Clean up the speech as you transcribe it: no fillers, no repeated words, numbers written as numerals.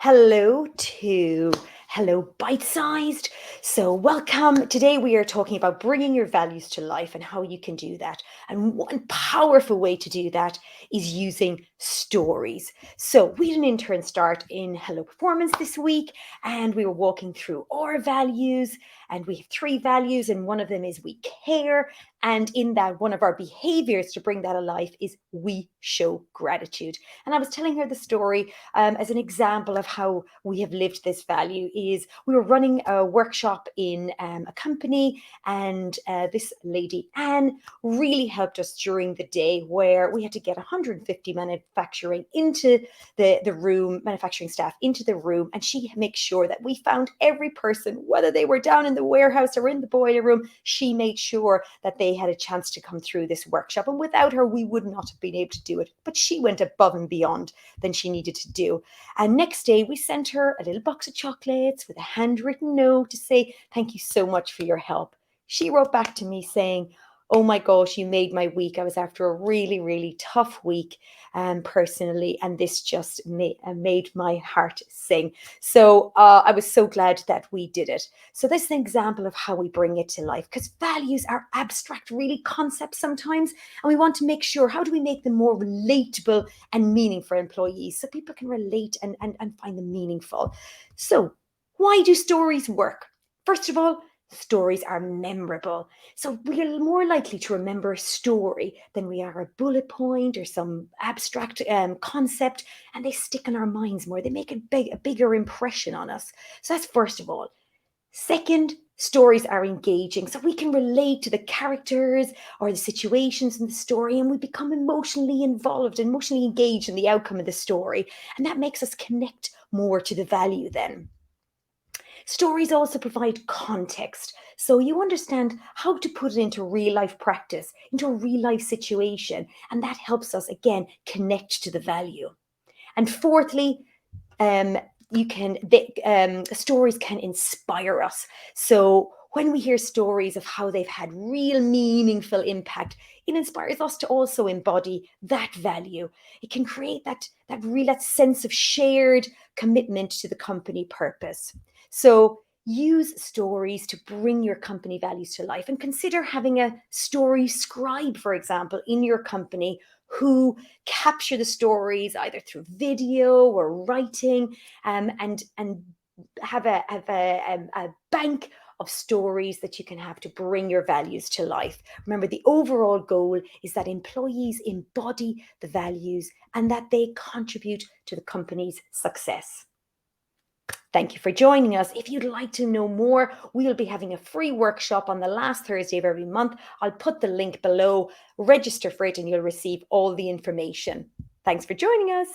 Hello to Hello Bite Sized. So, welcome. Today we are talking about bringing your values to life and how you can do that. And one powerful way to do that is using stories. So, we had an intern start in Hello Performance this week, and we were walking through our values. And we have three values, and one of them is we care. And in that, one of our behaviors to bring that alive is we show gratitude. And I was telling her the story as an example of how we have lived this value. Is we were running a workshop in a company, and this lady Anne really helped us during the day, where we had to get 150 manufacturing staff into the room, and she makes sure that we found every person, whether they were down in the warehouse or in the boiler room. She made sure that they had a chance to come through this workshop, and without her we would not have been able to do it, but she went above and beyond than she needed to do. And next day we sent her a little box of chocolates with a handwritten note to say thank you so much for your help. She wrote back to me saying, "Oh my gosh, you made my week. I was after a really, really tough week personally, and this just made my heart sing." So I was so glad that we did it. So this is an example of how we bring it to life, because values are abstract, really concepts sometimes, and we want to make sure, how do we make them more relatable and meaning for employees so people can relate and find them meaningful. So why do stories work? First of all, stories are memorable. So we are more likely to remember a story than we are a bullet point or some abstract concept, and they stick in our minds more. They make a bigger impression on us. So that's first of all. Second, stories are engaging. So we can relate to the characters or the situations in the story, and we become emotionally involved, emotionally engaged in the outcome of the story. And that makes us connect more to the value then. Stories also provide context. So you understand how to put it into real life practice, into a real life situation. And that helps us, again, connect to the value. And fourthly, um, stories can inspire us. So when we hear stories of how they've had real meaningful impact, it inspires us to also embody that value. It can create that sense of shared commitment to the company purpose. So use stories to bring your company values to life, and consider having a story scribe, for example, in your company, who capture the stories either through video or writing, and have a bank of stories that you can have to bring your values to life. Remember, the overall goal is that employees embody the values and that they contribute to the company's success. Thank you for joining us. If you'd like to know more, we'll be having a free workshop on the last Thursday of every month. I'll put the link below. Register for it and you'll receive all the information. Thanks for joining us.